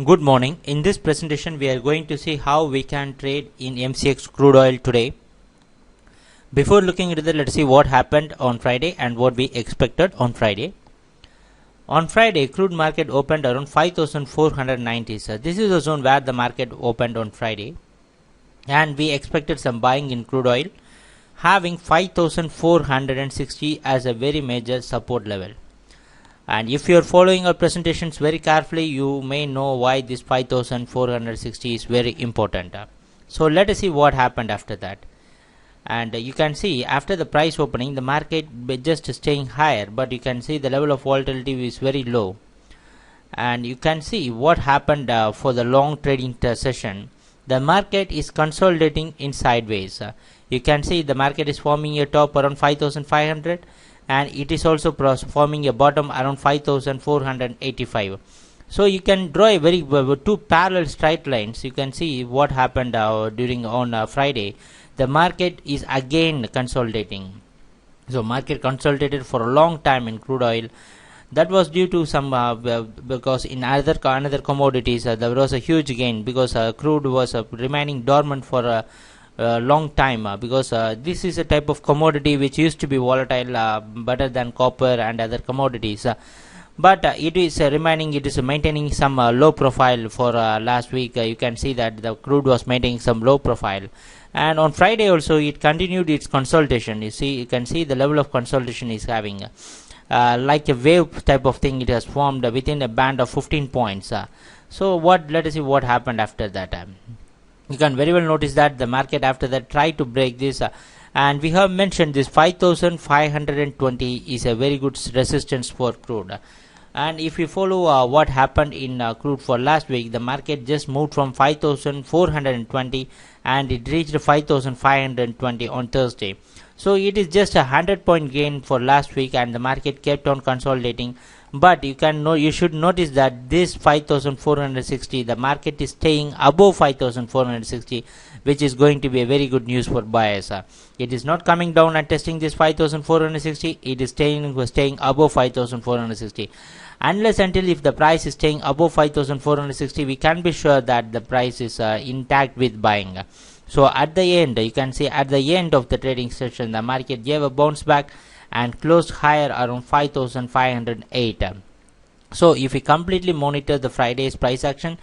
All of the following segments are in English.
Good morning. In this presentation, we are going to see how we can trade in MCX crude oil today. Before looking into that, let's see what happened on Friday and what we expected on Friday. On Friday, crude market opened around 5,490. So this is the zone where the market opened on Friday, and we expected some buying in crude oil, having 5,460 as a very major support level. And if you are following our presentations very carefully, you may know why this 5,460 is very important. So let us see what happened after that. And you can see after the price opening, the market just staying higher, but you can see the level of volatility is very low. And you can see what happened for the long trading session. The market is consolidating in sideways. You can see the market is forming a top around 5,500. And it is also forming a bottom around 5,485. So you can draw a very two parallel straight lines. You can see what happened during on Friday. The market is again consolidating. So market consolidated for a long time in crude oil. That was due to some because in another commodities there was a huge gain because crude was remaining dormant for a long time because this is a type of commodity which used to be volatile better than copper and other commodities, but it is maintaining some low profile for last week. You can see that the crude was maintaining some low profile, and on Friday also it continued its consolidation. You can see the level of consolidation is having like a wave type of thing. It has formed within a band of 15 points. So let us see what happened after that. You can very well notice that the market after that tried to break this, and we have mentioned this 5,520 is a very good resistance for crude. And if you follow what happened in crude for last week, the market just moved from 5,420 and it reached 5,520 on Thursday. So it is just a 100-point gain for last week, and the market kept on consolidating. But you should notice that this 5,460, the market is staying above 5,460, which is going to be a very good news for buyers. It is not coming down and testing this 5,460. It is staying above 5,460. Unless until if the price is staying above 5,460, we can be sure that the price is intact with buying. So at the end, you can see at the end of the trading session, the market gave a bounce back and closed higher around 5,508. So if we completely monitor the Friday's price action,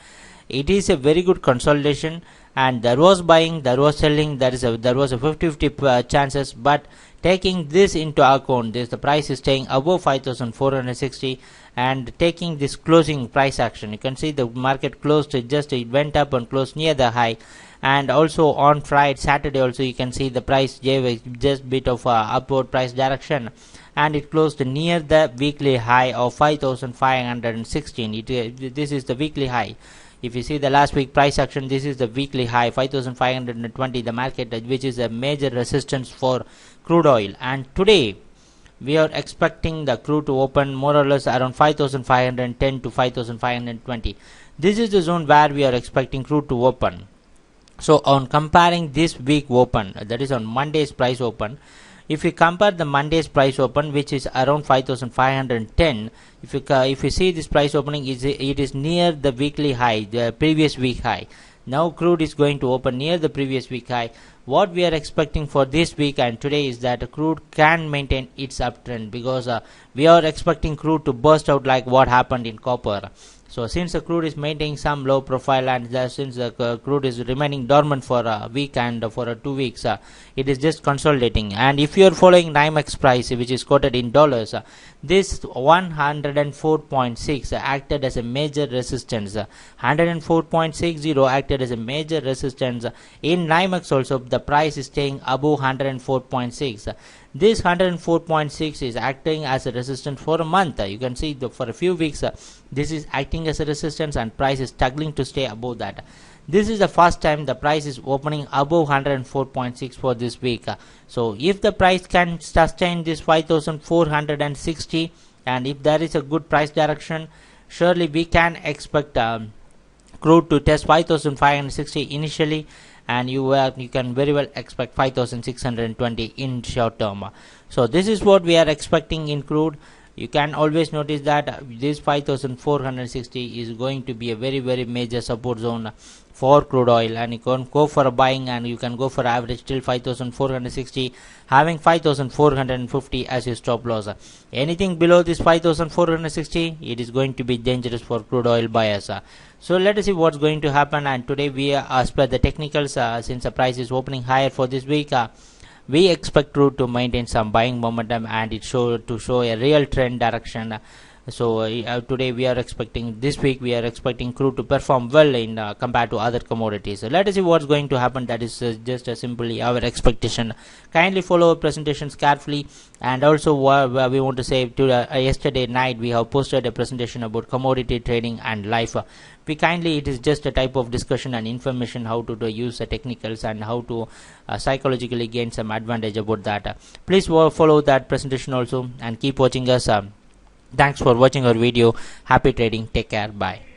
it is a very good consolidation, and there was buying, there was selling, there was a 50-50 chances. But taking this into account, the price is staying above 5,460, and taking this closing price action, you can see the market closed, it went up and closed near the high. And also on Saturday also, you can see the price gave a just bit of upward price direction, and it closed near the weekly high of 5,516. This is the weekly high. If you see the last week price action, this is the weekly high 5,520, the market which is a major resistance for crude oil. And today we are expecting the crude to open more or less around 5,510 to 5,520. This is the zone where we are expecting crude to open. So on comparing this week open, that is on Monday's price open, if you compare the Monday's price open, which is around 5,510, if you see this price opening, it is near the weekly high, the previous week high. Now crude is going to open near the previous week high. What we are expecting for this week and today is that crude can maintain its uptrend, because we are expecting crude to burst out like what happened in copper. So since the crude is maintaining some low profile, and since the crude is remaining dormant for a week and for 2 weeks, it is just consolidating. And if you are following NYMEX price, which is quoted in dollars, this 104.6 acted as a major resistance. 104.60 acted as a major resistance. In NYMEX also, the price is staying above 104.6. This 104.6 is acting as a resistance for a month. You can see for a few weeks this is acting as a resistance, and price is struggling to stay above that. This is the first time the price is opening above 104.6 for this week. So if the price can sustain this 5,460, and if there is a good price direction, surely we can expect crude to test 5,560 initially, and you can very well expect 5,620 in short term. So this is what we are expecting in crude. you can always notice that this 5460 is going to be a very major support zone for crude oil, and you can go for a buying, and you can go for average till 5460, having 5450 as your stop loss. Anything below this 5460, it is going to be dangerous for crude oil buyers. So let us see what's going to happen. And today we as per the technicals, since the price is opening higher for this week, we expect crude to maintain some buying momentum, and it show a real trend direction. So today we are expecting, this week we are expecting crude to perform well in compared to other commodities. So let us see what's going to happen. That is just simply our expectation. Kindly follow our presentations carefully. And also we want to say, to yesterday night we have posted a presentation about commodity trading and life. It is just a type of discussion and information how to use the technicals and how to psychologically gain some advantage about that. Please follow that presentation also, and keep watching us. Thanks for watching our video. Happy trading. Take care. Bye.